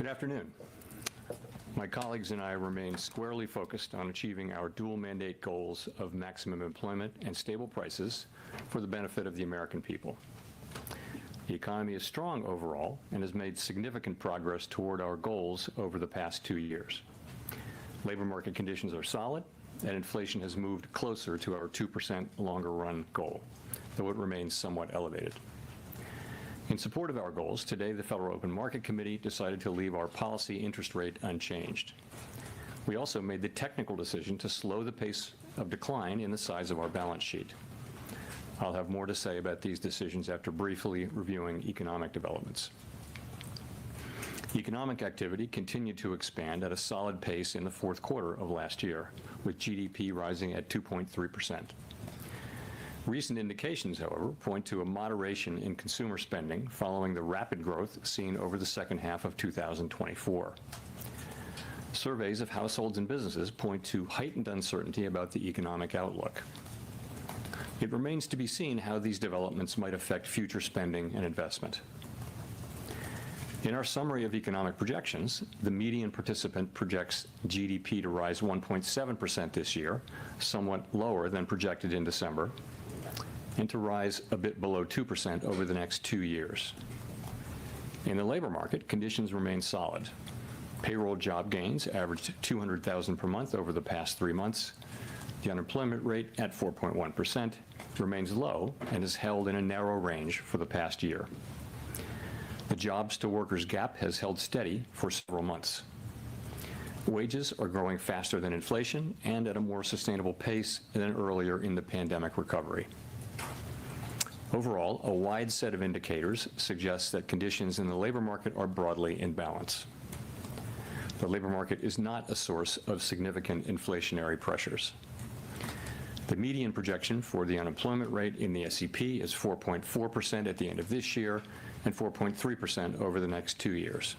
afternoon. My colleagues and I remain squarely focused on achieving our dual mandate goals of maximum employment and stable prices for the benefit of the American people. The economy is strong overall and has made significant progress toward our goals over the past 2 years. Labor market conditions are solid, and inflation has moved closer to our 2% longer run goal, though it remains somewhat elevated. In support of our goals, today the Federal Open Market Committee decided to leave our policy interest rate unchanged. We also made the technical decision to slow the pace of decline in the size of our balance sheet. I'll have more to say about these decisions after briefly reviewing economic developments. Economic activity continued to expand at a solid pace in the fourth quarter of last year, with GDP rising at 2.3%. Recent indications, however, point to a moderation in consumer spending following the rapid growth seen over the second half of 2024. Surveys of households and businesses point to heightened uncertainty about the economic outlook. It remains to be seen how these developments might affect future spending and investment. In our summary of economic projections, the median participant projects GDP to rise 1.7% this year, somewhat lower than projected in December, and to rise a bit below 2% over the next 2 years. In the labor market, conditions remain solid. Payroll job gains averaged 200,000 per month over the past 3 months. The unemployment rate at 4.1% remains low and is held in a narrow range for the past year. The jobs to workers gap has held steady for several months. Wages are growing faster than inflation and at a more sustainable pace than earlier in the pandemic recovery. Overall, a wide set of indicators suggests that conditions in the labor market are broadly in balance. The labor market is not a source of significant inflationary pressures. The median projection for the unemployment rate in the SEP is 4.4% at the end of this year and 4.3% over the next 2 years.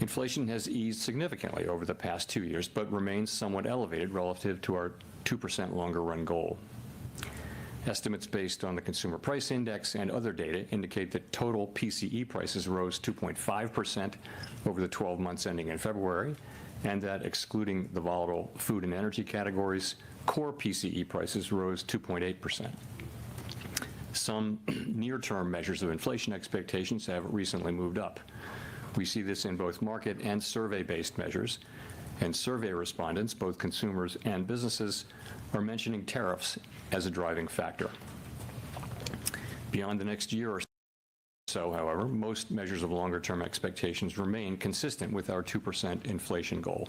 Inflation has eased significantly over the past 2 years, but remains somewhat elevated relative to our 2% longer run goal. Estimates based on the Consumer Price Index and other data indicate that total PCE prices rose 2.5% over the 12 months ending in February, and that excluding the volatile food and energy categories, core PCE prices rose 2.8%. Some near-term measures of inflation expectations have recently moved up. We see this in both market and survey-based measures, and survey respondents, both consumers and businesses, are mentioning tariffs as a driving factor. Beyond the next year or so, however, most measures of longer-term expectations remain consistent with our 2% inflation goal.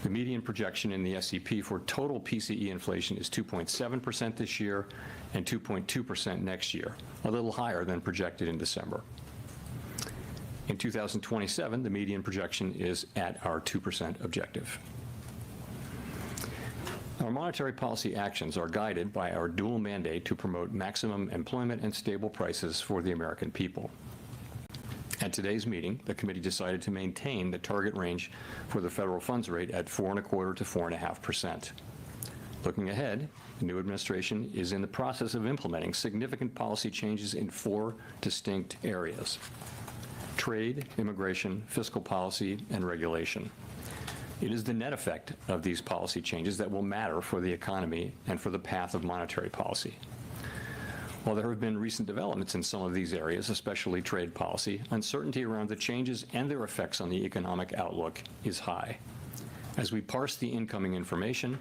The median projection in the SEP for total PCE inflation is 2.7% this year and 2.2% next year, a little higher than projected in December. In 2027, the median projection is at our 2% objective. Our monetary policy actions are guided by our dual mandate to promote maximum employment and stable prices for the American people. At today's meeting, the committee decided to maintain the target range for the federal funds rate at 4.25% to 4.5%. Looking ahead, the new administration is in the process of implementing significant policy changes in 4 distinct areas: trade, immigration, fiscal policy, and regulation. It is the net effect of these policy changes that will matter for the economy and for the path of monetary policy. While there have been recent developments in some of these areas, especially trade policy, uncertainty around the changes and their effects on the economic outlook is high. As we parse the incoming information,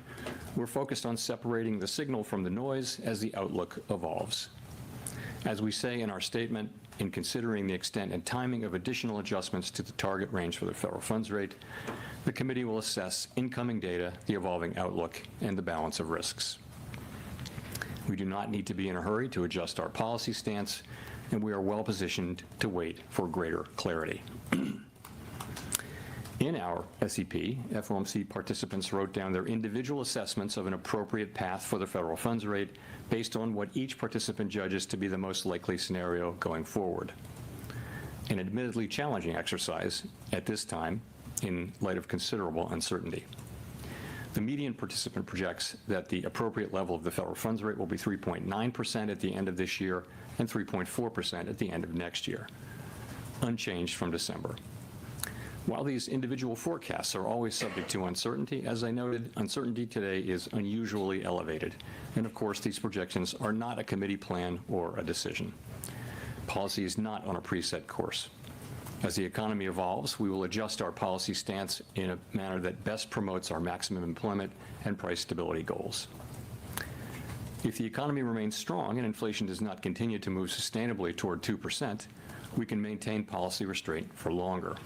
we're focused on separating the signal from the noise as the outlook evolves. As we say in our statement, in considering the extent and timing of additional adjustments to the target range for the federal funds rate, the committee will assess incoming data, the evolving outlook, and the balance of risks. We do not need to be in a hurry to adjust our policy stance, and we are well positioned to wait for greater clarity. In our SEP, FOMC participants wrote down their individual assessments of an appropriate path for the federal funds rate based on what each participant judges to be the most likely scenario going forward. An admittedly challenging exercise at this time in light of considerable uncertainty. The median participant projects that the appropriate level of the federal funds rate will be 3.9% at the end of this year and 3.4% at the end of next year. unchanged from December. While these individual forecasts are always subject to uncertainty, as I noted, uncertainty today is unusually elevated. And of course, these projections are not a committee plan or a decision. Policy is not on a preset course. As the economy evolves, we will adjust our policy stance in a manner that best promotes our maximum employment and price stability goals. If the economy remains strong and inflation does not continue to move sustainably toward 2%, we can maintain policy restraint for longer.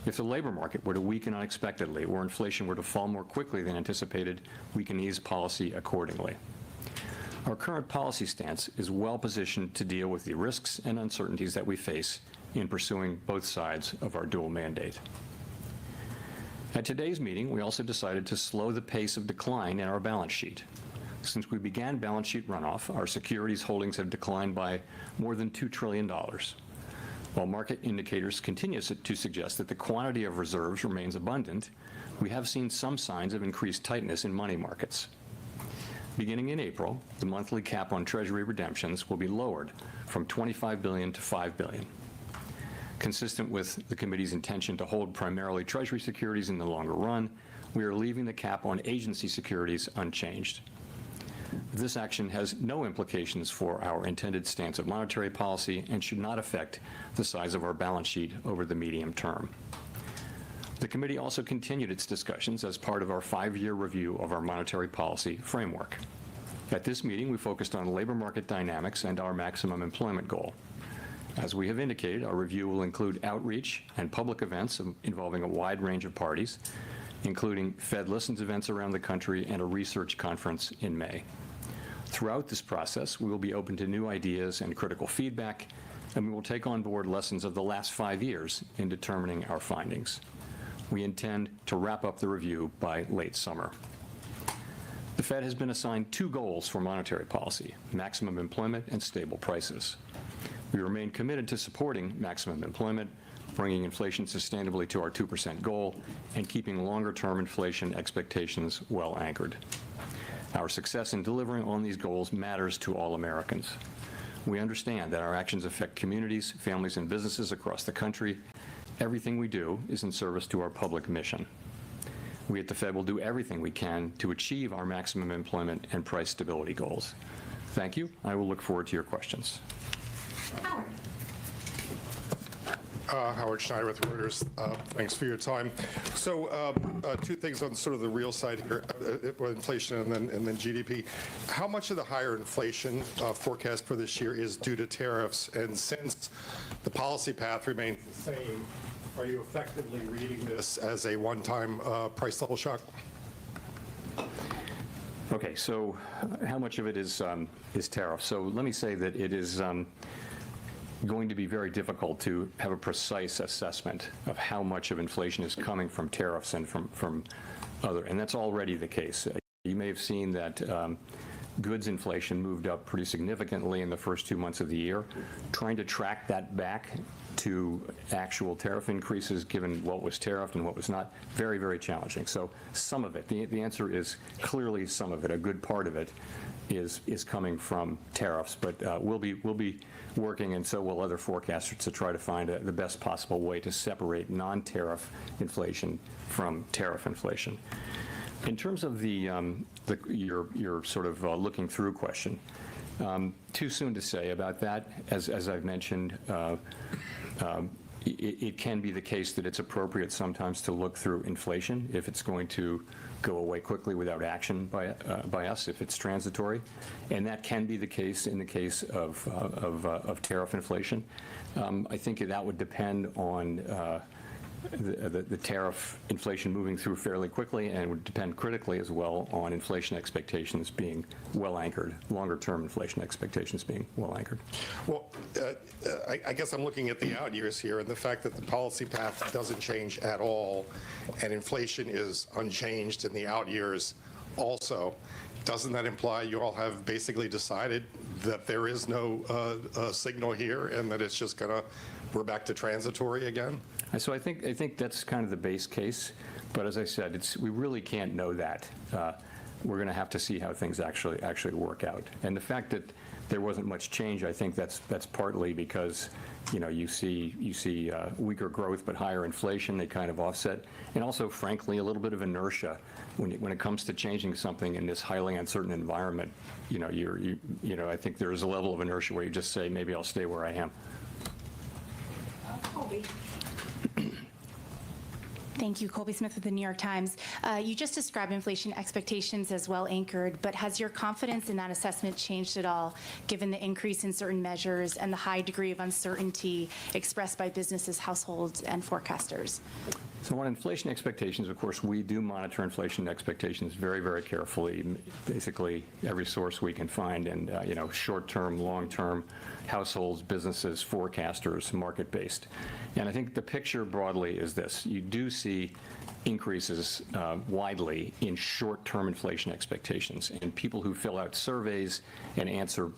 If the labor market were to weaken unexpectedly or inflation were to fall more quickly than anticipated, we can ease policy accordingly. Our current policy stance is well positioned to deal with the risks and uncertainties that we face in pursuing both sides of our dual mandate. At today's meeting, we also decided to slow the pace of decline in our balance sheet. Since we began balance sheet runoff, our securities holdings have declined by more than $2 trillion. While market indicators continue to suggest that the quantity of reserves remains abundant, we have seen some signs of increased tightness in money markets. Beginning in April, the monthly cap on Treasury redemptions will be lowered from $25 billion to $5 billion. Consistent with the committee's intention to hold primarily Treasury securities in the longer run, we are leaving the cap on agency securities unchanged. This action has no implications for our intended stance of monetary policy and should not affect the size of our balance sheet over the medium term. The committee also continued its discussions as part of our 5-year review of our monetary policy framework. At this meeting, we focused on labor market dynamics and our maximum employment goal. As we have indicated, our review will include outreach and public events involving a wide range of parties, including Fed Listens events around the country and a research conference in May. Throughout this process, we will be open to new ideas and critical feedback, and we will take on board lessons of the last 5 years in determining our findings. We intend to wrap up the review by late summer. The Fed has been assigned 2 goals for monetary policy: maximum employment and stable prices. We remain committed to supporting maximum employment, bringing inflation sustainably to our 2% goal, and keeping longer-term inflation expectations well anchored. Our success in delivering on these goals matters to all Americans. We understand that our actions affect communities, families, and businesses across the country. Everything we do is in service to our public mission. We at the Fed will do everything we can to achieve our maximum employment and price stability goals. Thank you. I will look forward to your questions. Howard. Howard Schneider with Reuters. Thanks for your time. So 2 things on sort of the real side here, inflation and then GDP. How much of the higher inflation forecast for this year is due to tariffs? And since the policy path remains the same, are you effectively reading this as a one-time price level shock? Okay, so how much of it is tariff? So let me say that it is going to be very difficult to have a precise assessment of how much of inflation is coming from tariffs and from other, and that's already the case. You may have seen that goods inflation moved up pretty significantly in the first 2 months of the year. Trying to track that back to actual tariff increases, given what was tariffed and what was not, very, very challenging. So some of it, the answer is clearly some of it. A good part of it is coming from tariffs, but we'll be working, and so will other forecasters, to try to find the best possible way to separate non-tariff inflation from tariff inflation. In terms of your sort of looking through question, too soon to say about that. As I've mentioned, it can be the case that it's appropriate sometimes to look through inflation if it's going to go away quickly without action by us, if it's transitory, and that can be the case in the case of tariff inflation. I think that would depend on the tariff inflation moving through fairly quickly, and it would depend critically as well on inflation expectations being well anchored, longer-term inflation expectations being well anchored. Well, I guess I'm looking at the out years here, and the fact that the policy path doesn't change at all, and inflation is unchanged in the out years also. Doesn't that imply you all have basically decided that there is no signal here, and that it's just we're back to transitory again? So I think that's kind of the base case, but as I said, we really can't know that. We're going to have to see how things actually work out. And the fact that there wasn't much change. I think that's partly because, you see weaker growth but higher inflation. They kind of offset, and also, frankly, a little bit of inertia when it comes to changing something in this highly uncertain environment. I think there is a level of inertia where you just say, maybe I'll stay where I am. Colby. Thank you. Colby Smith with the New York Times. You just described inflation expectations as well anchored, but has your confidence in that assessment changed at all, given the increase in certain measures and the high degree of uncertainty expressed by businesses, households, and forecasters? So on inflation expectations, of course, we do monitor inflation expectations very, very carefully, basically every source we can find, and short-term, long-term, households, businesses, forecasters, market-based. And I think the picture broadly is this. You do see increases widely in short-term inflation expectations, and people who fill out surveys and answer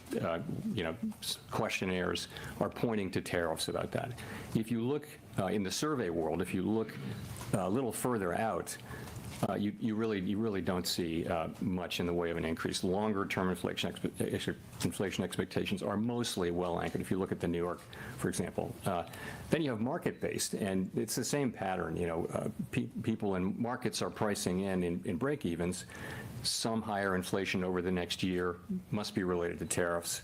questionnaires are pointing to tariffs about that. If you look in the survey world, if you look a little further out, you really don't see much in the way of an increase. Longer-term inflation expectations are mostly well anchored. If you look at the New York, for example, then you have market-based, and it's the same pattern. People in markets are pricing in break-evens. Some higher inflation over the next year must be related to tariffs.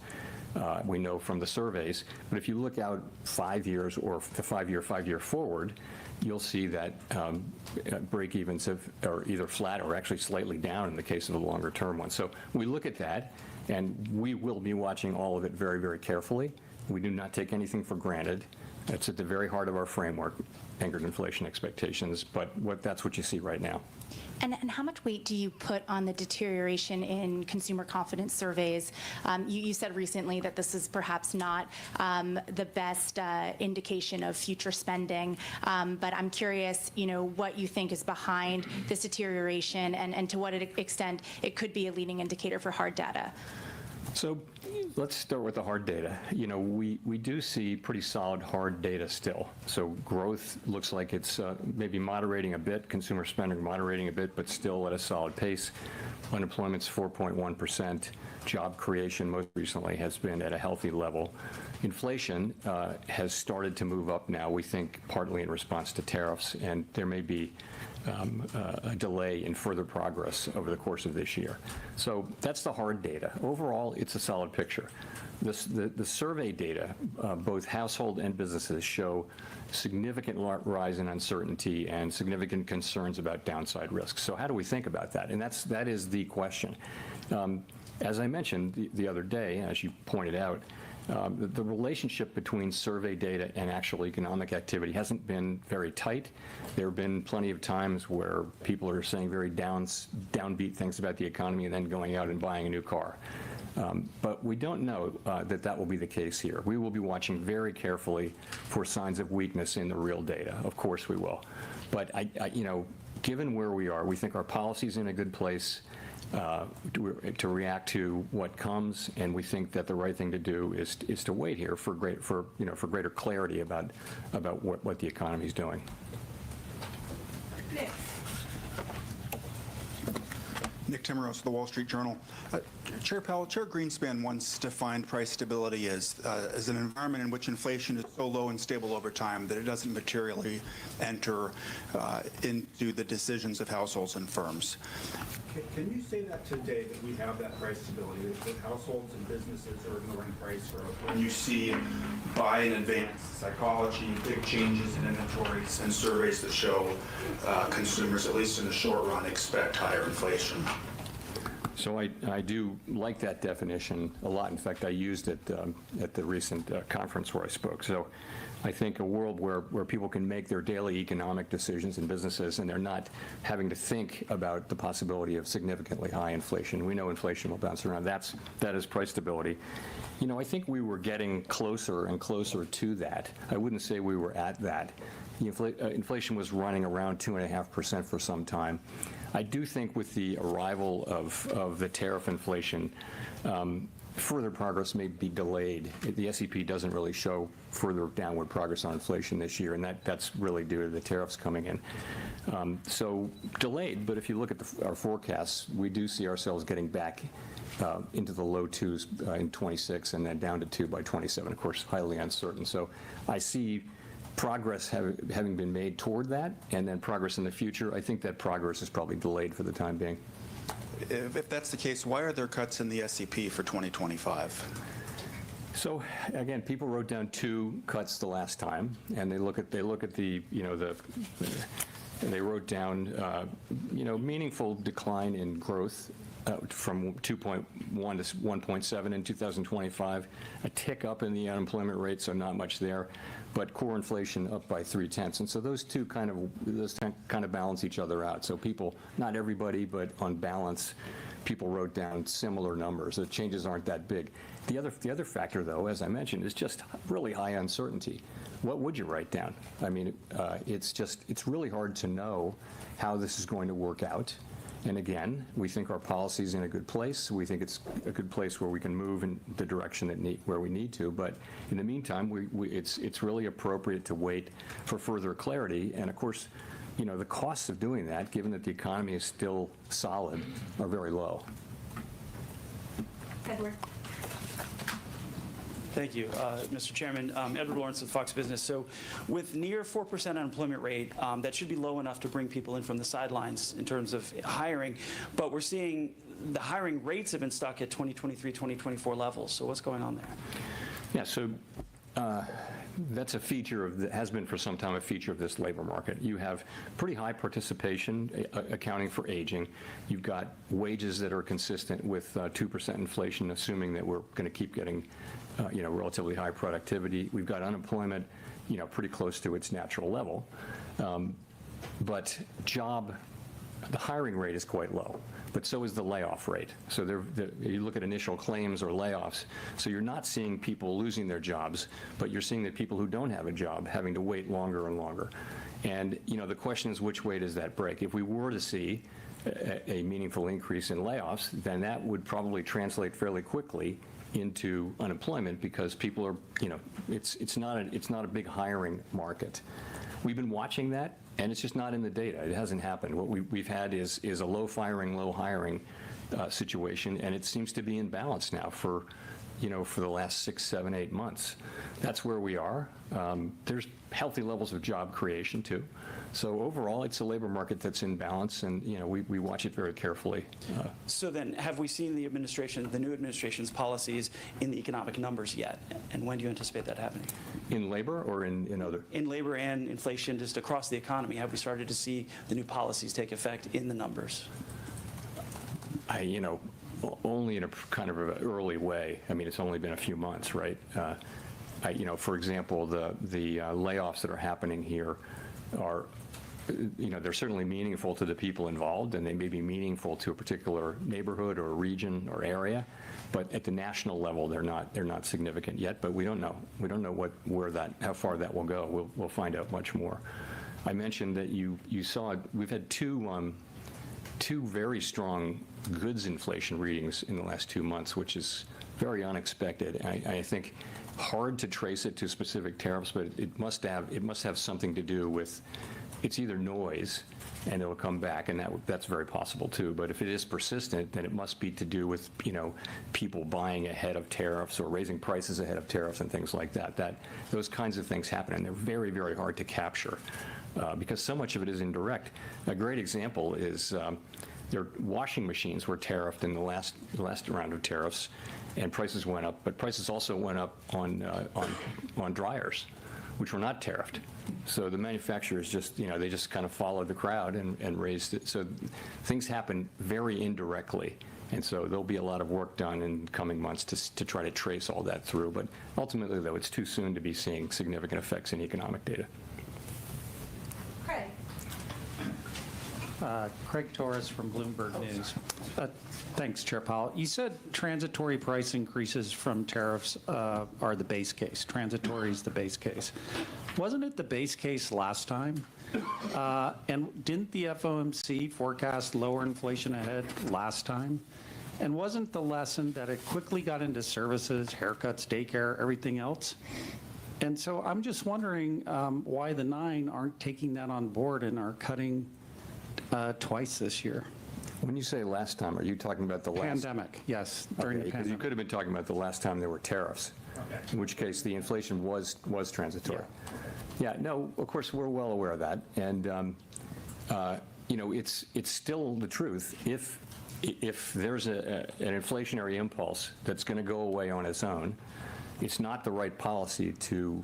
We know from the surveys, but if you look out 5 years or the 5-year forward, you'll see that break-evens are either flat or actually slightly down in the case of the longer-term one. So we look at that, and we will be watching all of it very, very carefully. We do not take anything for granted. It's at the very heart of our framework, anchored inflation expectations, but that's what you see right now. And how much weight do you put on the deterioration in consumer confidence surveys? You said recently that this is perhaps not the best indication of future spending, but I'm curious, what you think is behind this deterioration and to what extent it could be a leading indicator for hard data. So let's start with the hard data. We do see pretty solid hard data still. So growth looks like it's maybe moderating a bit, consumer spending moderating a bit, but still at a solid pace. Unemployment's 4.1%. Job creation most recently has been at a healthy level. Inflation has started to move up now, we think partly in response to tariffs, and there may be a delay in further progress over the course of this year. So that's the hard data. Overall, it's a solid picture. The survey data, both household and businesses, show significant rise in uncertainty and significant concerns about downside risks. So how do we think about that? And that is the question. As I mentioned the other day, as you pointed out, the relationship between survey data and actual economic activity hasn't been very tight. There have been plenty of times where people are saying very downbeat things about the economy and then going out and buying a new car. But we don't know that will be the case here. We will be watching very carefully for signs of weakness in the real data. Of course we will. But given where we are, we think our policy's in a good place to react to what comes, and we think that the right thing to do is to wait here for greater clarity about what the economy is doing. Nick Timmeros, The Wall Street Journal. Chair Powell, Chair Greenspan once defined price stability as an environment in which inflation is so low and stable over time that it doesn't materially enter into the decisions of households and firms. Can you say that today, that we have that price stability, that households and businesses are ignoring price growth? When you see buy in advance psychology, big changes in inventories, and surveys that show consumers, at least in the short run, expect higher inflation. So I do like that definition a lot. In fact, I used it at the recent conference where I spoke. So I think a world where people can make their daily economic decisions in businesses and they're not having to think about the possibility of significantly high inflation. We know inflation will bounce around. That is price stability. I think we were getting closer and closer to that. I wouldn't say we were at that. Inflation was running around 2.5% for some time. I do think with the arrival of the tariff inflation, further progress may be delayed. The SEP doesn't really show further downward progress on inflation this year, and that's really due to the tariffs coming in. So delayed, but if you look at our forecasts, we do see ourselves getting back into the low twos in 26 and then down to 2 by 27, of course, highly uncertain. So I see progress having been made toward that, and then progress in the future. I think that progress is probably delayed for the time being. If that's the case, why are there cuts in the SEP for 2025? So again, people wrote down 2 cuts the last time, and they look at the, they wrote down, meaningful decline in growth from 2.1 to 1.7 in 2025, a tick up in the unemployment rate, so not much there, but core inflation up by 0.3. And so those kind of balance each other out. So people, not everybody, but on balance, people wrote down similar numbers. The changes aren't that big. The other factor, though, as I mentioned, is just really high uncertainty. What would you write down? I mean, it's really hard to know how this is going to work out. And again, we think our policy is in a good place. We think it's a good place where we can move in the direction where we need to. But in the meantime, it's really appropriate to wait for further clarity. And of course, the costs of doing that, given that the economy is still solid, are very low. Edward. Thank you, Mr. Chairman. Edward Lawrence with Fox Business. So with near 4% unemployment rate, that should be low enough to bring people in from the sidelines in terms of hiring. But we're seeing the hiring rates have been stuck at 2023, 2024 levels. So what's going on there? Yeah, so that's a feature has been for some time a feature of this labor market. You have pretty high participation accounting for aging. You've got wages that are consistent with 2% inflation, assuming that we're going to keep getting relatively high productivity. We've got unemployment, pretty close to its natural level. But the hiring rate is quite low, but so is the layoff rate. So you look at initial claims or layoffs, so you're not seeing people losing their jobs, but you're seeing the people who don't have a job having to wait longer and longer. And, the question is, which way does that break? If we were to see a meaningful increase in layoffs, then that would probably translate fairly quickly into unemployment, because people are, it's not a big hiring market. We've been watching that, and it's just not in the data. It hasn't happened. What we've had is a low firing, low hiring situation, and it seems to be in balance now for the last 6, 7, 8 months. That's where we are. There's healthy levels of job creation too. So overall, it's a labor market that's in balance, and we watch it very carefully. So then, have we seen the new administration's policies in the economic numbers yet? And when do you anticipate that happening? In labor or in other? In labor and inflation, just across the economy, have we started to see the new policies take effect in the numbers? Only in a kind of an early way. I mean, it's only been a few months, right? For example, the layoffs that are happening here are, they're certainly meaningful to the people involved, and they may be meaningful to a particular neighborhood or region or area, but at the national level, they're not significant yet. But we don't know. We don't know how far that will go. We'll find out much more. I mentioned that you saw we've had two very strong goods inflation readings in the last 2 months, which is very unexpected. I think hard to trace it to specific tariffs, but it must have something to do with, it's either noise and it'll come back, and that's very possible too. But if it is persistent, then it must be to do with people buying ahead of tariffs or raising prices ahead of tariffs and things like that. Those kinds of things happen, and they're very, very hard to capture because so much of it is indirect. A great example is their washing machines were tariffed in the last round of tariffs, and prices went up, but prices also went up on dryers, which were not tariffed. So the manufacturers they just kind of followed the crowd and raised it. So things happen very indirectly, and so there'll be a lot of work done in coming months to try to trace all that through. But ultimately, though, it's too soon to be seeing significant effects in economic data. Craig. Craig Torres from Bloomberg News. Thanks, Chair Powell. You said transitory price increases from tariffs are the base case. Transitory is the base case. Wasn't it the base case last time? And didn't the FOMC forecast lower inflation ahead last time? And wasn't the lesson that it quickly got into services, haircuts, daycare, everything else? And so I'm just wondering why the 9 aren't taking that on board and are cutting twice this year. When you say last time, are you talking about the last? Pandemic, yes, during the Because you pandemic. could have been talking about the last time there were tariffs, in which case the inflation was transitory. Yeah, no, of course, we're well aware of that. And, you know, it's still the truth. If there's an inflationary impulse that's going to go away on its own, it's not the right policy to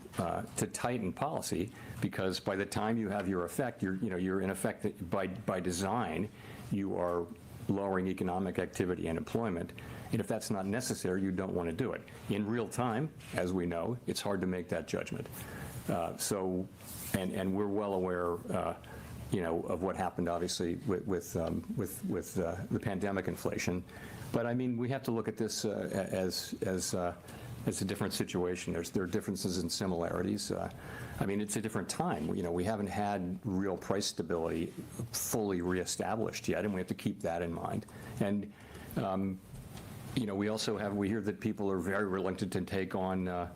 tighten policy, because by the time you have your effect, you're in effect, by design, you are lowering economic activity and employment. And if that's not necessary, you don't want to do it. In real time, as we know, it's hard to make that judgment. And we're well aware, you know, of what happened, obviously, with the pandemic inflation. But I mean, we have to look at this as a different situation. There are differences and similarities. I mean, it's a different time. You know, we haven't had real price stability fully reestablished yet, and we have to keep that in mind. And you know, we hear that people are very reluctant to take on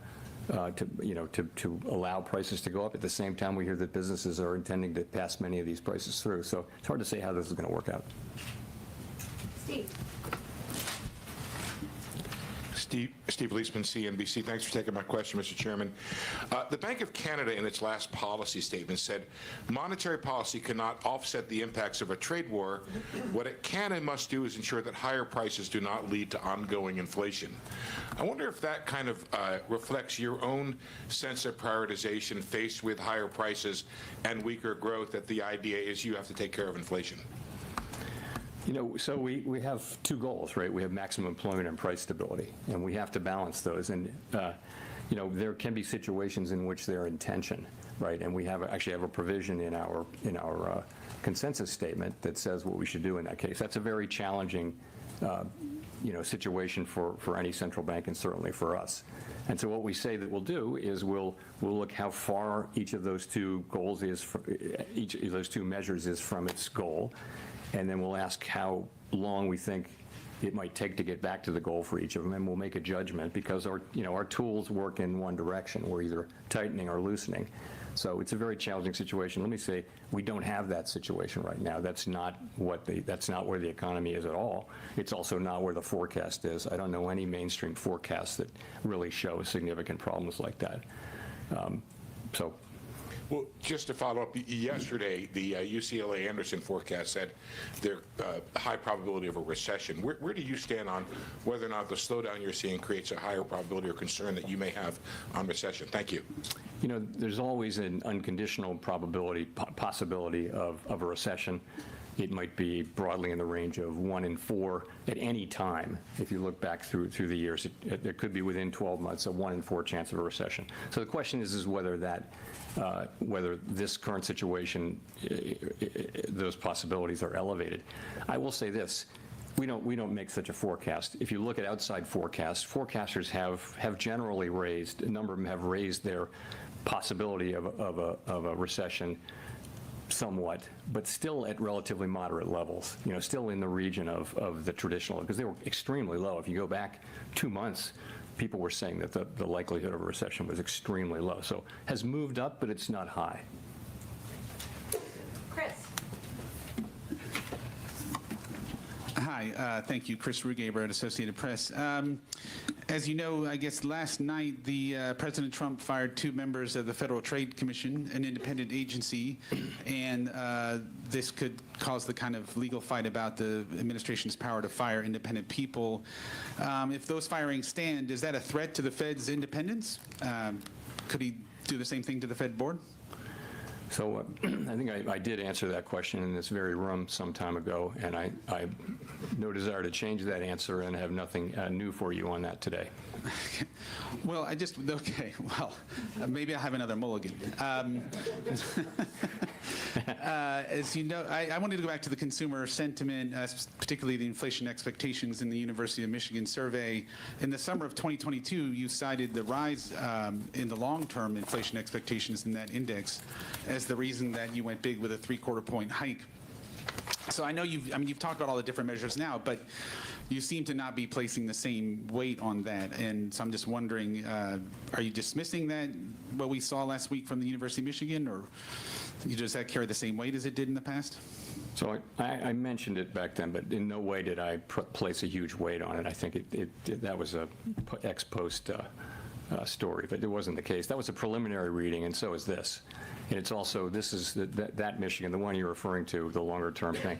to allow prices to go up. At the same time, we hear that businesses are intending to pass many of these prices through. So it's hard to say how this is going to work out. Steve Leisman, CNBC. Thanks for taking my question, Mr. Chairman. The Bank of Canada, in its last policy statement, said monetary policy cannot offset the impacts of a trade war. What it can and must do is ensure that higher prices do not lead to ongoing inflation. I wonder if that kind of reflects your own sense of prioritization faced with higher prices and weaker growth, that the idea is you have to take care of inflation. You know, so we have two goals, right? We have maximum employment and price stability, and we have to balance those. And, you know, there can be situations in which they're in tension, right? And we actually have a provision in our consensus statement that says what we should do in that case. That's a very challenging, you know, situation for any central bank, and certainly for us. And so what we say that we'll do is we'll look how far each of those two goals is, each of those two measures is from its goal. And then we'll ask how long we think it might take to get back to the goal for each of them, and we'll make a judgment, because our tools work in one direction. We're either tightening or loosening. So it's a very challenging situation. Let me say, we don't have that situation right now. That's not where the economy is at all. It's also not where the forecast is. I don't know any mainstream forecast that really shows significant problems like that. Well, just to follow up, yesterday, the UCLA Anderson forecast said there's a high probability of a recession. Where do you stand on whether or not the slowdown you're seeing creates a higher probability or concern that you may have on recession? Thank you. You know, there's always an unconditional possibility of a recession. It might be broadly in the range of 1 in 4 at any time. If you look back through the years, there could be within 12 months a 1 in 4 chance of a recession. So the question is whether this current situation, those possibilities are elevated. I will say this: we don't make such a forecast. If you look at outside forecasts, forecasters have generally raised, a number of them have raised their possibility of a recession somewhat, but still at relatively moderate levels, you know, still in the region of the traditional, because they were extremely low. If you go back 2 months, people were saying that the likelihood of a recession was extremely low. So has moved up, but it's not high. Chris. Hi, thank you. Chris Rugaber at Associated Press. As you know, I guess last night, President Trump fired 2 members of the Federal Trade Commission, an independent agency, and this could cause the kind of legal fight about the administration's power to fire independent people. If those firings stand, is that a threat to the Fed's independence? Could he do the same thing to the Fed board? So I think I did answer that question in this very room some time ago, and I have no desire to change that answer, and have nothing new for you on that today. Well, maybe I'll have another mulligan. As you know, I wanted to go back to the consumer sentiment, particularly the inflation expectations in the University of Michigan survey. In the summer of 2022, you cited the rise in the long-term inflation expectations in that index as the reason that you went big with a 3/4 point hike. So I know you've talked about all the different measures now, but you seem to not be placing the same weight on that. And so I'm just wondering, are you dismissing that, what we saw last week from the University of Michigan, or does that carry the same weight as it did in the past? So I mentioned it back then, but in no way did I place a huge weight on it. I think that was a ex post story, but it wasn't the case. That was a preliminary reading, and so is this. And it's also, this is that Michigan, the one you're referring to, the longer term thing.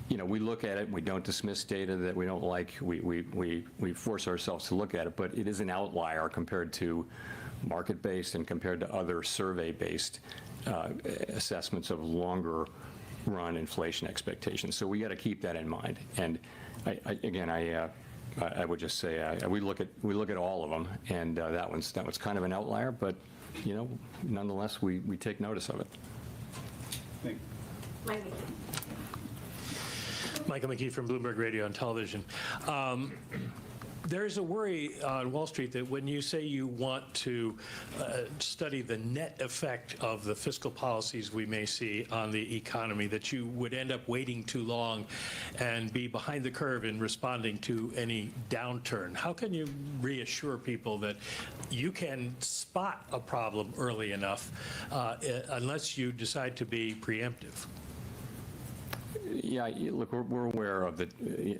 We look at it, we don't dismiss data that we don't like, we force ourselves to look at it, but it is an outlier compared to market-based and compared to other survey-based assessments of longer run inflation expectations. So we got to keep that in mind. And I would just say we look at all of them, and that one's kind of an outlier, but nonetheless we take notice of it. Thank you. Michael McKee from Bloomberg Radio and Television. There's a worry on Wall Street that when you say you want to study the net effect of the fiscal policies we may see on the economy, that you would end up waiting too long and be behind the curve in responding to any downturn. How can you reassure people that you can spot a problem early enough unless you decide to be preemptive? Yeah, look, we're aware of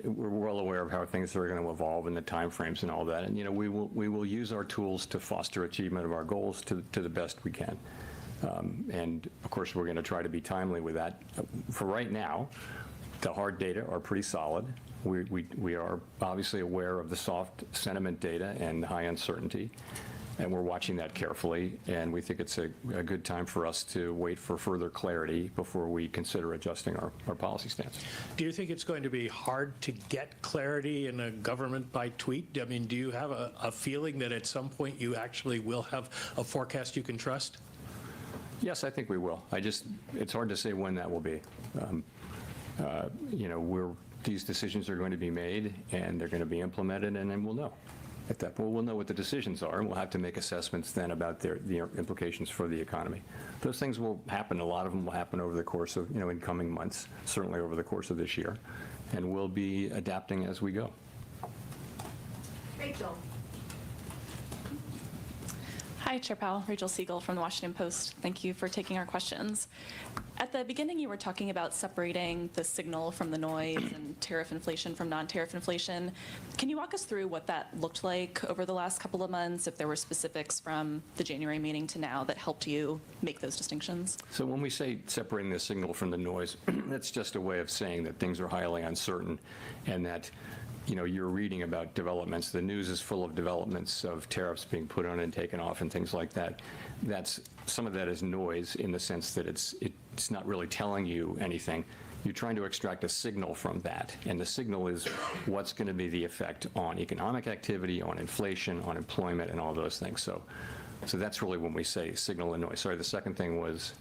we're well aware of how things are going to evolve and the timeframes and all that. And we will use our tools to foster achievement of our goals to the best we can. And of course, we're going to try to be timely with that. For right now, the hard data are pretty solid. We are obviously aware of the soft sentiment data and high uncertainty, and we're watching that carefully, and we think it's a good time for us to wait for further clarity before we consider adjusting our policy stance. Do you think it's going to be hard to get clarity in a government by tweet? I mean, do you have a feeling that at some point you actually will have a forecast you can trust? Yes, I think we will. It's hard to say when that will be. These decisions are going to be made, and they're going to be implemented, and then we'll know. At that point, we'll know what the decisions are, and we'll have to make assessments then about the implications for the economy. Those things will happen. A lot of them will happen over the course of, in coming months, certainly over the course of this year, and we'll be adapting as we go. Rachel. Hi, Chair Powell. Rachel Siegel from the Washington Post. Thank you for taking our questions. At the beginning, you were talking about separating the signal from the noise and tariff inflation from non-tariff inflation. Can you walk us through what that looked like over the last couple of months, if there were specifics from the January meeting to now that helped you make those distinctions? So when we say separating the signal from the noise, that's just a way of saying that things are highly uncertain and that you're reading about developments. The news is full of developments of tariffs being put on and taken off and things like that. Some of that is noise in the sense that it's not really telling you anything. You're trying to extract a signal from that, and the signal is what's going to be the effect on economic activity, on inflation, on employment, and all those things. So that's really when we say signal and noise. Sorry, the second thing was?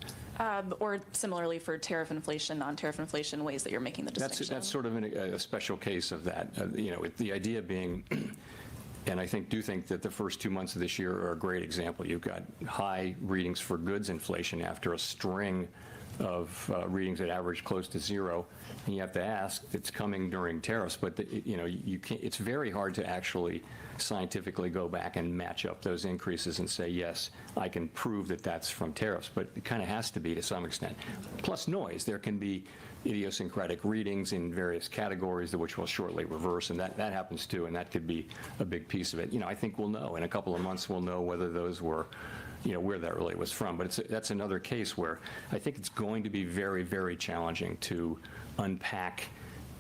Or similarly for tariff inflation, non-tariff inflation, ways that you're making the distinction. That's sort of a special case of that. The idea being, and I do think that the first 2 months of this year are a great example. You've got high readings for goods inflation after a string of readings that average close to zero, and you have to ask, it's coming during tariffs, but you can't. It's very hard to actually scientifically go back and match up those increases and say, yes, I can prove that that's from tariffs, but it kind of has to be to some extent. Plus noise. There can be idiosyncratic readings in various categories which will shortly reverse, and that happens too, and that could be a big piece of it. I think we'll know. In a couple of months, we'll know whether those were, where that really was from. But that's another case where I think it's going to be very, very challenging to unpack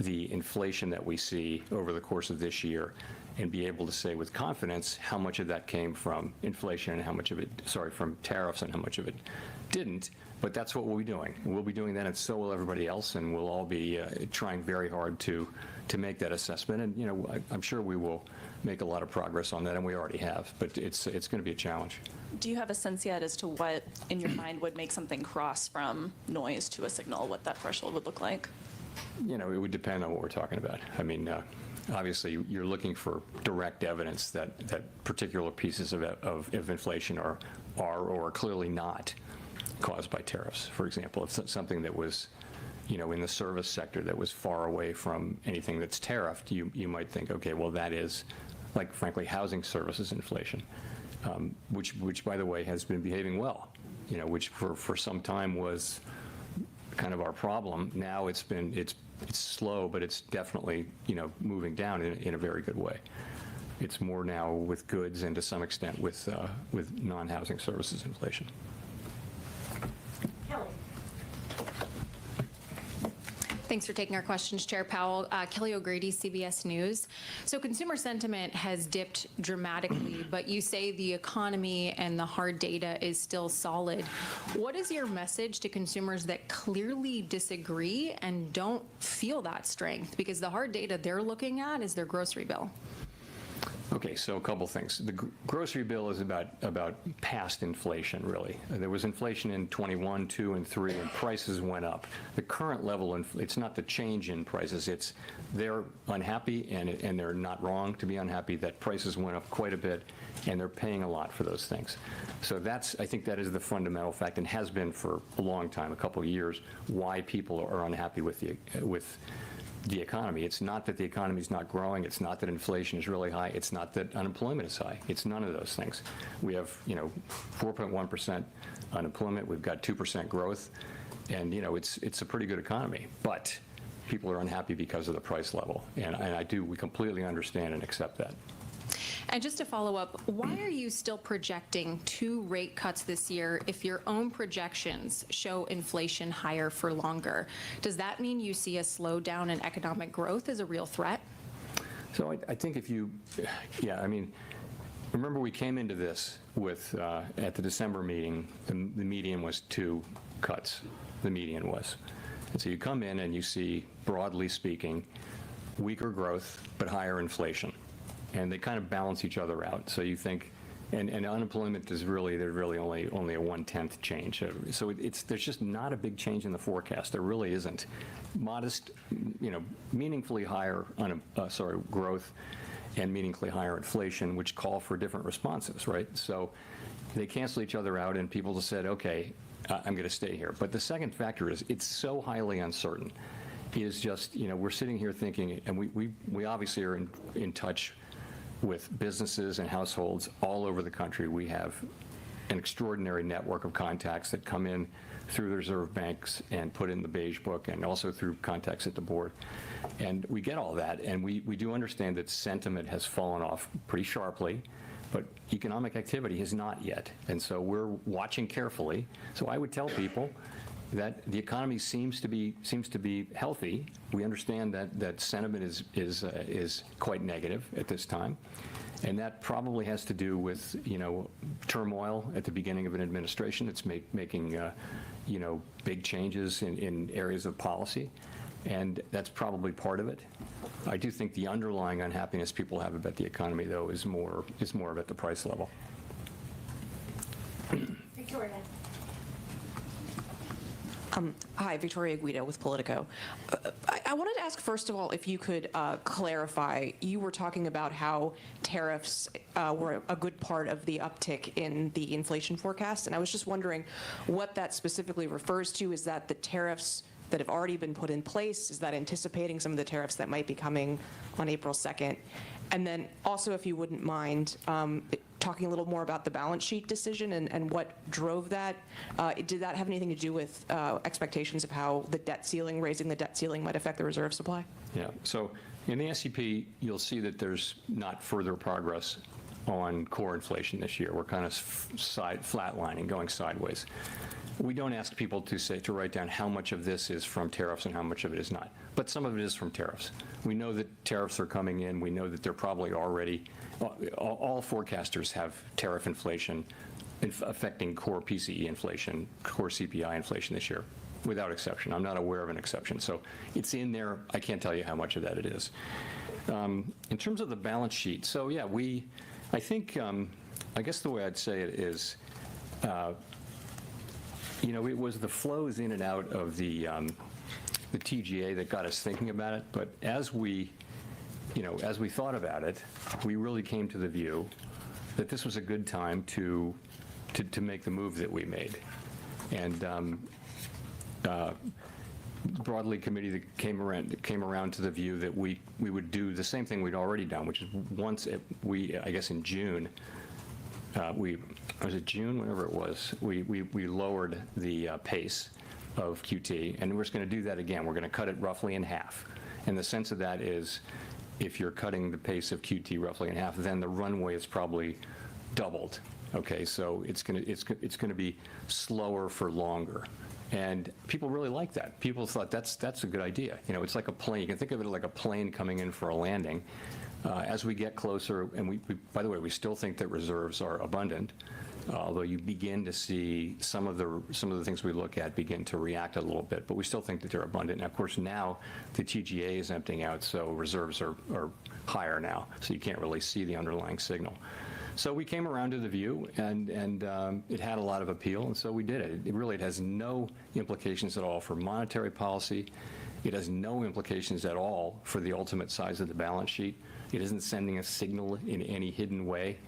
the inflation that we see over the course of this year and be able to say with confidence how much of that came from inflation and how much of it, from tariffs and how much of it didn't. But that's what we'll be doing. We'll be doing that, and so will everybody else, and we'll all be trying very hard to make that assessment. And I'm sure we will make a lot of progress on that, and we already have. But it's going to be a challenge. Do you have a sense yet as to what, in your mind, would make something cross from noise to a signal, what that threshold would look like? It would depend on what we're talking about. I mean, obviously, you're looking for direct evidence that particular pieces of inflation are or are clearly not caused by tariffs. For example, if something that was in the service sector that was far away from anything that's tariffed, you might think, okay, well, that is, like, frankly, housing services inflation, which, by the way, has been behaving well, which for some time was kind of our problem. Now it's slow, but it's definitely, moving down in a very good way. It's more now with goods and to some extent with non-housing services inflation. Thanks for taking our questions, Chair Powell. Kelly O'Grady, CBS News. So consumer sentiment has dipped dramatically, but you say the economy and the hard data is still solid. What is your message to consumers that clearly disagree and don't feel that strength? Because the hard data they're looking at is their grocery bill. Okay, so a couple things. The grocery bill is about past inflation, really. There was inflation in 21, 2, and 3, and prices went up. The current level, it's not the change in prices. It's they're unhappy, and they're not wrong to be unhappy that prices went up quite a bit, and they're paying a lot for those things. So I think that is the fundamental fact, and has been for a long time, a couple of years, why people are unhappy with the economy. It's not that the economy is not growing. It's not that inflation is really high. It's not that unemployment is high. It's none of those things. We have, 4.1% unemployment. We've got 2% growth, and it's a pretty good economy. But people are unhappy because of the price level, and we completely understand and accept that. And just to follow up, why are you still projecting 2 rate cuts this year if your own projections show inflation higher for longer? Does that mean you see a slowdown in economic growth as a real threat? So I think remember we came into this with, at the December meeting, the median was 2 cuts, the median was. And so you come in and you see, broadly speaking, weaker growth but higher inflation. And they kind of balance each other out. So you think, and unemployment is there's really only a 1/10 change. So there's just not a big change in the forecast. There really isn't. Modest, meaningfully higher growth and meaningfully higher inflation, which call for different responses, right? So they cancel each other out, and people just said, okay, I'm going to stay here. But the second factor is it's so highly uncertain. Is just, we're sitting here thinking, and we obviously are in touch with businesses and households all over the country. We have an extraordinary network of contacts that come in through the reserve banks and put in the beige book, and also through contacts at the board. And we get all that, and we do understand that sentiment has fallen off pretty sharply, but economic activity has not yet. And so we're watching carefully. So I would tell people that the economy seems to be healthy. We understand that sentiment is quite negative at this time, and that probably has to do with turmoil at the beginning of an administration that's making big changes in areas of policy, and that's probably part of it. I do think the underlying unhappiness people have about the economy, though, is more about the price level. Victoria. Hi, Victoria Guido with Politico. I wanted to ask, first of all, if you could clarify, you were talking about how tariffs were a good part of the uptick in the inflation forecast, and I was just wondering what that specifically refers to. Is that the tariffs that have already been put in place? Is that anticipating some of the tariffs that might be coming on April 2nd? And then also, if you wouldn't mind, talking a little more about the balance sheet decision and what drove that. Did that have anything to do with expectations of how the debt ceiling, raising the debt ceiling, might affect the reserve supply? Yeah, so in the SEP, you'll see that there's not further progress on core inflation this year. We're kind of flatlining, going sideways. We don't ask people to write down how much of this is from tariffs and how much of it is not, but some of it is from tariffs. We know that tariffs are coming in. We know that they're probably already, all forecasters have tariff inflation affecting core PCE inflation, core CPI inflation this year, without exception. I'm not aware of an exception. So it's in there. I can't tell you how much of that it is. In terms of the balance sheet, so yeah, I think, I guess the way I'd say it is, it was the flows in and out of the TGA that got us thinking about it. But as we thought about it, we really came to the view that this was a good time to make the move that we made. And broadly committee that came around to the view that we would do the same thing we'd already done, which is I guess in June, was it June, whenever it was, we lowered the pace of QT, and we're just going to do that again. We're going to cut it roughly in half. And the sense of that is, if you're cutting the pace of QT roughly in half, then the runway is probably doubled. Okay, so it's going to be slower for longer. And people really like that. People thought that's a good idea. You know, it's like a plane. You can think of it like a plane coming in for a landing. As we get closer, and we by the way, we still think that reserves are abundant, although you begin to see some of the things we look at begin to react a little bit, but we still think that they're abundant. And of course, now the TGA is emptying out, so reserves are higher now, so you can't really see the underlying signal. So we came around to the view, and it had a lot of appeal, and so we did it. It has no implications at all for monetary policy. It has no implications at all for the ultimate size of the balance sheet. It isn't sending a signal in any hidden way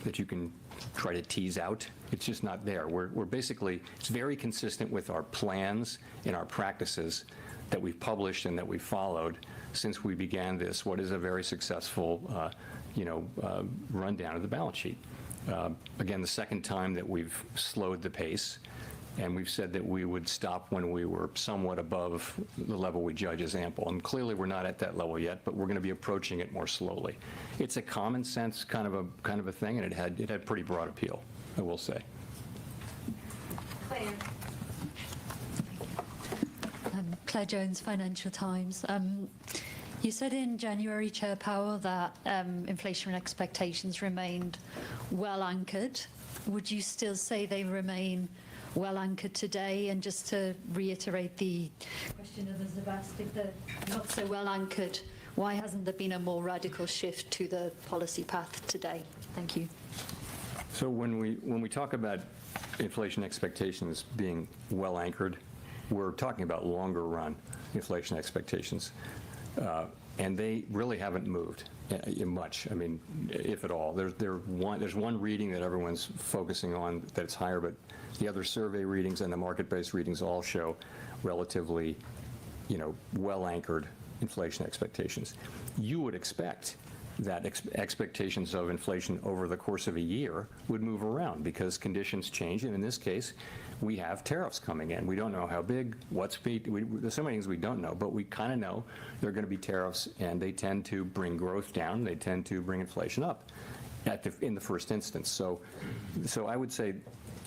that you can try to tease out. It's just not there. We're basically, it's very consistent with our plans and our practices that we've published and that we've followed since we began this, what is a very successful rundown of the balance sheet. Again, the second time that we've slowed the pace, and we've said that we would stop when we were somewhat above the level we judge as ample. And clearly we're not at that level yet, but we're going to be approaching it more slowly. It's a common sense kind of a thing, and it had pretty broad appeal, I will say. Claire Jones, Financial Times. You said in January, Chair Powell, that inflation expectations remained well anchored. Would you still say they remain well anchored today? And just to reiterate the question others have asked, if they're not so well anchored, why hasn't there been a more radical shift to the policy path today? Thank you. So when we talk about inflation expectations being well anchored, we're talking about longer run inflation expectations. And they really haven't moved much, I mean, if at all. There's one reading that everyone's focusing on that's higher, but the other survey readings and the market-based readings all show relatively, well-anchored inflation expectations. You would expect that expectations of inflation over the course of a year would move around because conditions change, and in this case, we have tariffs coming in. We don't know how big, what's speed. There's so many things we don't know, but we kind of know there are going to be tariffs, and they tend to bring growth down. They tend to bring inflation up in the first instance. So I would say,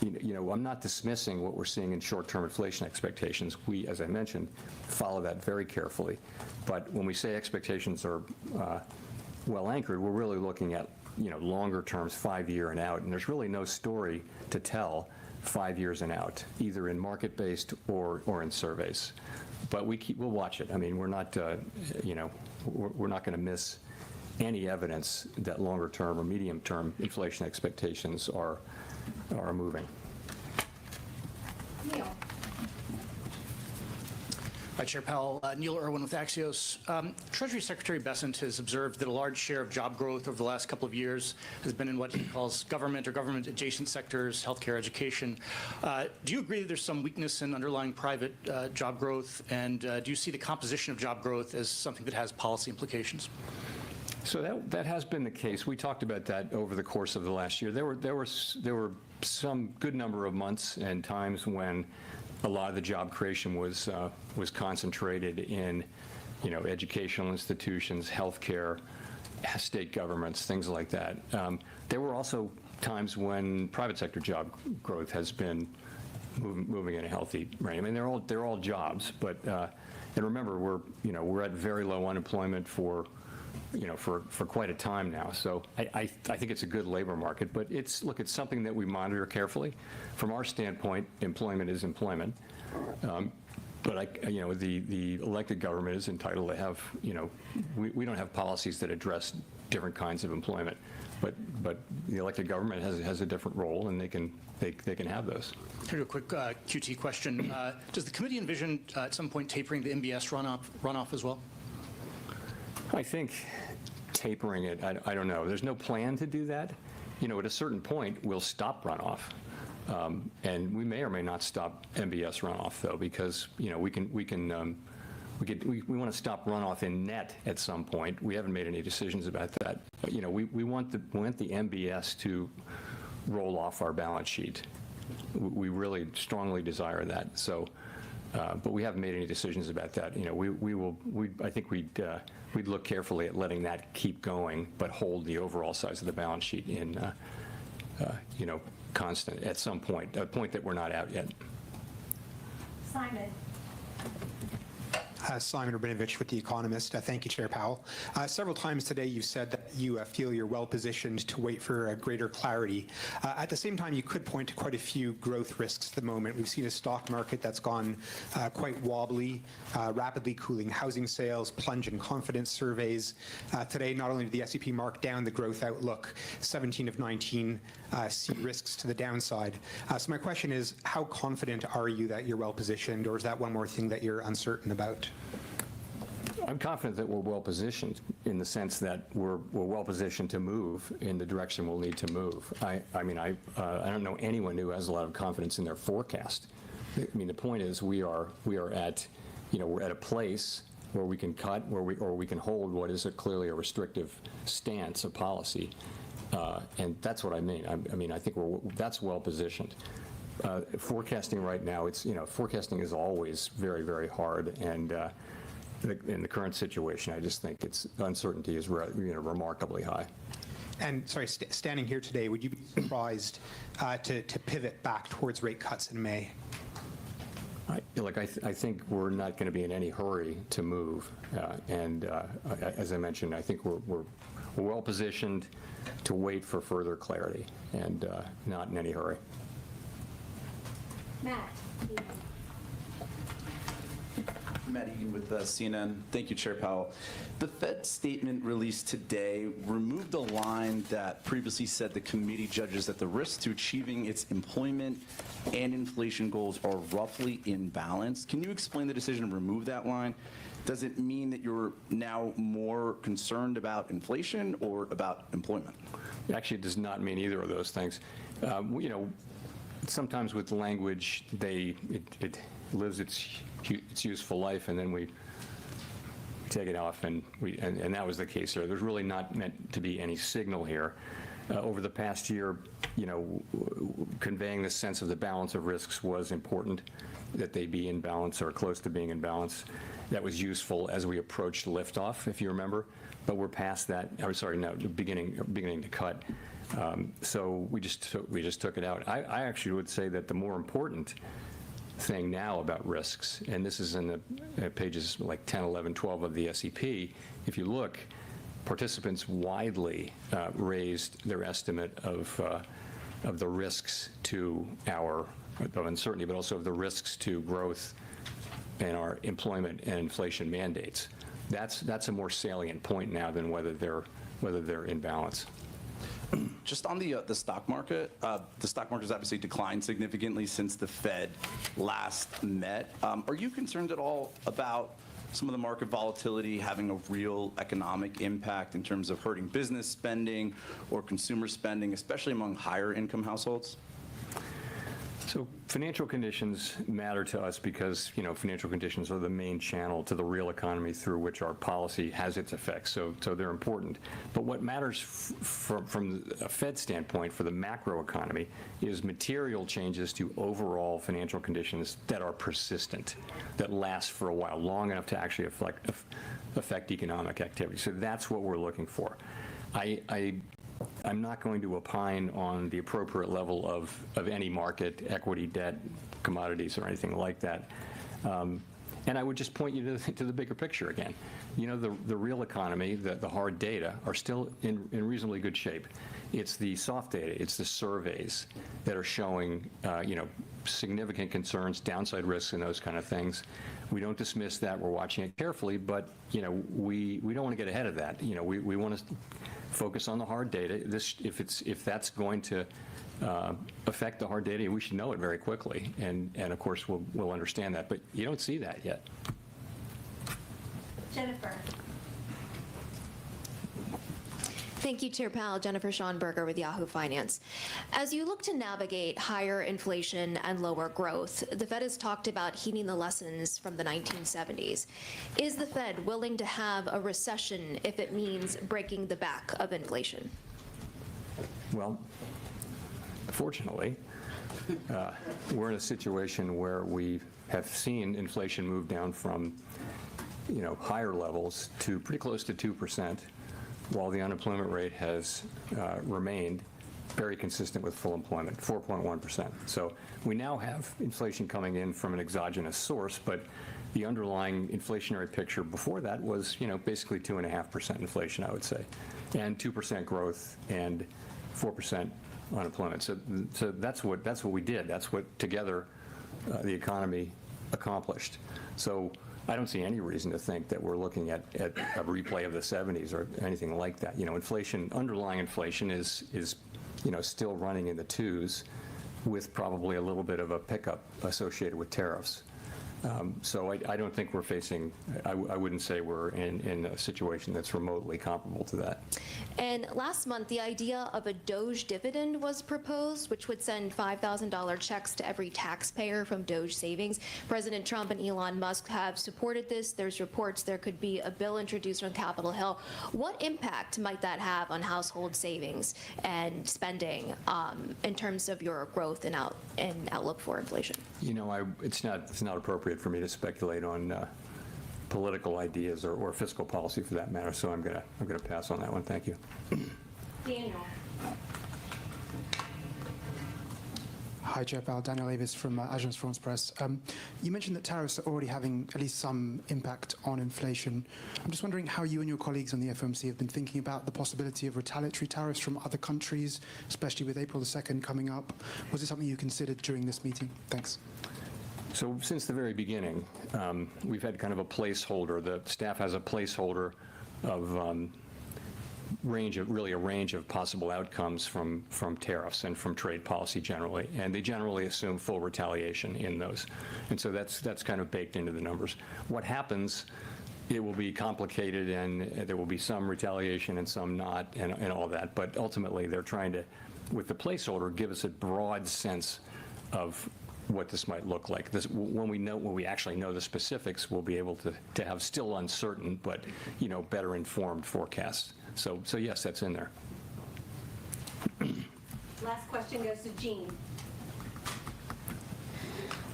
I'm not dismissing what we're seeing in short-term inflation expectations. We, as I mentioned, follow that very carefully. But when we say expectations are well anchored, we're really looking at longer terms, 5-year and out, and there's really no story to tell 5 years and out, either in market-based or in surveys. But we'll watch it. I mean, we're not we're not going to miss any evidence that longer term or medium term inflation expectations are moving. Neil. Hi, Chair Powell. Neil Irwin with Axios. Treasury Secretary Bessent has observed that a large share of job growth over the last couple of years has been in what he calls government or government-adjacent sectors, healthcare, education. Do you agree that there's some weakness in underlying private job growth, and do you see the composition of job growth as something that has policy implications? So that has been the case. We talked about that over the course of the last year. There were some good number of months and times when a lot of the job creation was concentrated in, educational institutions, healthcare, state governments, things like that. There were also times when private sector job growth has been moving in a healthy range. I mean, they're all jobs, but and remember, we're at very low unemployment for quite a time now. So I think it's a good labor market, but it's something that we monitor carefully. From our standpoint, employment is employment. But the elected government is entitled to have, we don't have policies that address different kinds of employment, but the elected government has a different role, and they can have those. Here's a quick QT question. Does the committee envision at some point tapering the MBS runoff as well? I think tapering it, I don't know. There's no plan to do that. At a certain point, we'll stop runoff. And we may or may not stop MBS runoff, though, because, we want to stop runoff in net at some point. We haven't made any decisions about that. But, we want the MBS to roll off our balance sheet. We really strongly desire that. So, but we haven't made any decisions about that. I think we'd look carefully at letting that keep going, but hold the overall size of the balance sheet in, constant at some point, a point that we're not out yet. Simon. Simon Rabinovich with The Economist. Thank you, Chair Powell. Several times today you've said that you feel you're well positioned to wait for greater clarity. At the same time, you could point to quite a few growth risks at the moment. We've seen a stock market that's gone quite wobbly, rapidly cooling housing sales, plunge in confidence surveys. Today, not only did the S&P mark down the growth outlook, 17 of 19 see risks to the downside. So my question is, how confident are you that you're well positioned, or is that one more thing that you're uncertain about? I'm confident that we're well positioned in the sense that we're well positioned to move in the direction we'll need to move. I don't know anyone who has a lot of confidence in their forecast. The point is we are at, we're at a place where we can cut, or we can hold what is clearly a restrictive stance of policy, and that's what I mean. I think that's well positioned. Forecasting right now, forecasting is always very, very hard, and in the current situation, I just think uncertainty is remarkably high. And sorry, standing here today, would you be surprised to pivot back towards rate cuts in May? I think we're not going to be in any hurry to move, and as I mentioned, I think we're well positioned to wait for further clarity, and not in any hurry. Matt. Matt Egan with CNN. Thank you, Chair Powell. The Fed statement released today removed a line that previously said the committee judges that the risks to achieving its employment and inflation goals are roughly in balance. Can you explain the decision to remove that line? Does it mean that you're now more concerned about inflation or about employment? Actually, it does not mean either of those things. Sometimes with language, it lives its useful life, and then we take it off, and that was the case here. There's really not meant to be any signal here. Over the past year, conveying the sense of the balance of risks was important, that they be in balance or close to being in balance. That was useful as we approached liftoff, if you remember, but we're past that. I'm sorry, no, beginning to cut. So we just took it out. I actually would say that the more important thing now about risks, and this is in the pages like 10, 11, 12 of the SEP, if you look, participants widely raised their estimate of the risks of uncertainty, but also of the risks to growth and our employment and inflation mandates. That's a more salient point now than whether they're in balance. Just on the stock market has obviously declined significantly since the Fed last met. Are you concerned at all about some of the market volatility having a real economic impact in terms of hurting business spending or consumer spending, especially among higher income households? So financial conditions matter to us because, financial conditions are the main channel to the real economy through which our policy has its effects. So they're important. But what matters from a Fed standpoint for the macro economy is material changes to overall financial conditions that are persistent, that last for a while, long enough to actually affect economic activity. So that's what we're looking for. I'm not going to opine on the appropriate level of any market, equity, debt, commodities, or anything like that. And I would just point you to the bigger picture again. The real economy, the hard data, are still in reasonably good shape. It's the soft data, it's the surveys that are showing, significant concerns, downside risks, and those kind of things. We don't dismiss that. We're watching it carefully, but we don't want to get ahead of that. We want to focus on the hard data. If that's going to affect the hard data, we should know it very quickly, and of course we'll understand that. But you don't see that yet. Jennifer. Thank you, Chair Powell. Jennifer Schonberger with Yahoo Finance. As you look to navigate higher inflation and lower growth, the Fed has talked about heeding the lessons from the 1970s. Is the Fed willing to have a recession if it means breaking the back of inflation? Well, fortunately, we're in a situation where we have seen inflation move down from, higher levels to pretty close to 2%, while the unemployment rate has remained very consistent with full employment, 4.1%. So we now have inflation coming in from an exogenous source, but the underlying inflationary picture before that was, basically 2.5% inflation, I would say, and 2% growth and 4% unemployment. So that's what we did. That's what together the economy accomplished. So I don't see any reason to think that we're looking at a replay of the 70s or anything like that. Inflation, underlying inflation is still running in the twos with probably a little bit of a pickup associated with tariffs. So I don't think we're facing, I wouldn't say we're in a situation that's remotely comparable to that. And last month, the idea of a Doge dividend was proposed, which would send $5,000 checks to every taxpayer from Doge savings. President Trump and Elon Musk have supported this. There's reports there could be a bill introduced on Capitol Hill. What impact might that have on household savings and spending in terms of your growth and outlook for inflation? It's not appropriate for me to speculate on political ideas or fiscal policy for that matter, so I'm gonna pass on that one. Thank you. Daniel. Hi, Chair Powell. Daniel Avis from Agence France Presse. You mentioned that tariffs are already having at least some impact on inflation. I'm just wondering how you and your colleagues on the FOMC have been thinking about the possibility of retaliatory tariffs from other countries, especially with April the 2nd coming up. Was it something you considered during this meeting? Thanks. So since the very beginning, we've had kind of a placeholder. The staff has a placeholder of a range of possible outcomes from tariffs and from trade policy generally, and they generally assume full retaliation in those. And so that's kind of baked into the numbers. What happens, it will be complicated, and there will be some retaliation and some not, and all that. But ultimately, they're trying to, with the placeholder, give us a broad sense of what this might look like. When we actually know the specifics, we'll be able to have still uncertain, but better informed forecasts. So yes, that's in there. Last question goes to Jean.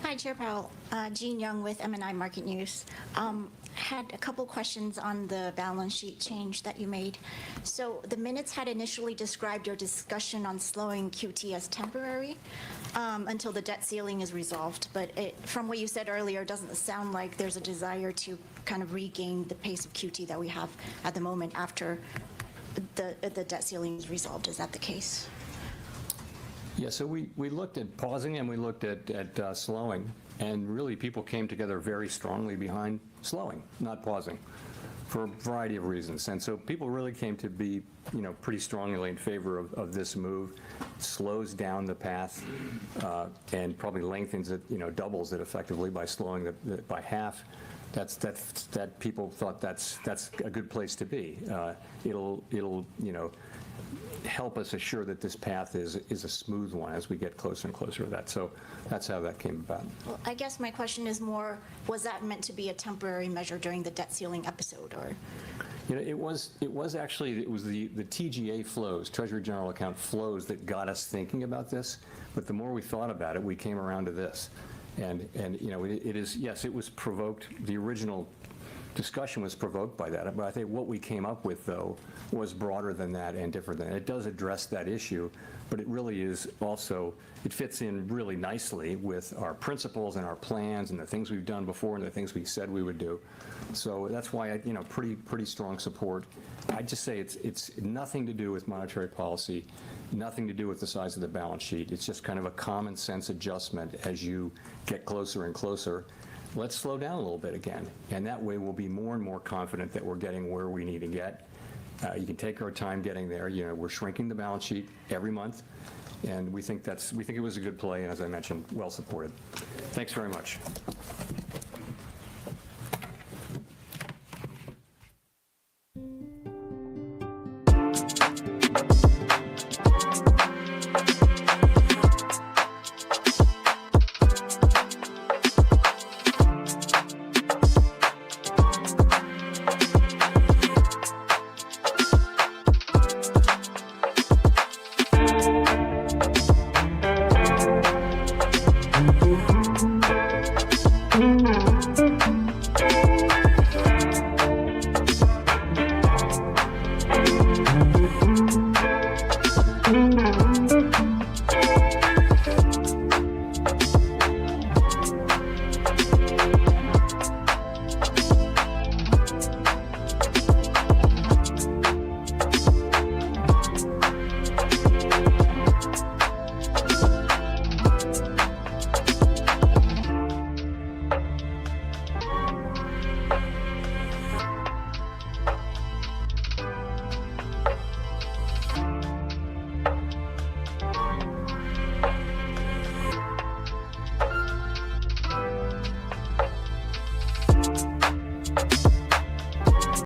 Hi, Chair Powell. Jean Young with M&I Market News. Had a couple questions on the balance sheet change that you made. So the minutes had initially described your discussion on slowing QT as temporary until the debt ceiling is resolved. But from what you said earlier, it doesn't sound like there's a desire to kind of regain the pace of QT that we have at the moment after the debt ceiling is resolved. Is that the case? Yeah, so we looked at pausing and we looked at slowing, and really people came together very strongly behind slowing, not pausing, for a variety of reasons. And so people really came to be, pretty strongly in favor of this move. Slows down the path and probably lengthens it, doubles it effectively by slowing it by half. That people thought that's a good place to be. It'll help us assure that this path is a smooth one as we get closer and closer to that. So that's how that came about. Well, I guess my question is more, was that meant to be a temporary measure during the debt ceiling episode, or? It was the TGA flows, Treasury General Account flows, that got us thinking about this. But the more we thought about it, we came around to this. And it is, yes, it was provoked. The original discussion was provoked by that. But I think what we came up with, though, was broader than that and different than that. It does address that issue, but it really is also, it fits in really nicely with our principles and our plans and the things we've done before and the things we said we would do. So that's why, pretty strong support. I'd just say it's nothing to do with monetary policy, nothing to do with the size of the balance sheet. It's just kind of a common sense adjustment as you get closer and closer. Let's slow down a little bit again, and that way we'll be more and more confident that we're getting where we need to get. You can take our time getting there. We're shrinking the balance sheet every month, and we think it was a good play, and as I mentioned, well supported. Thanks very much.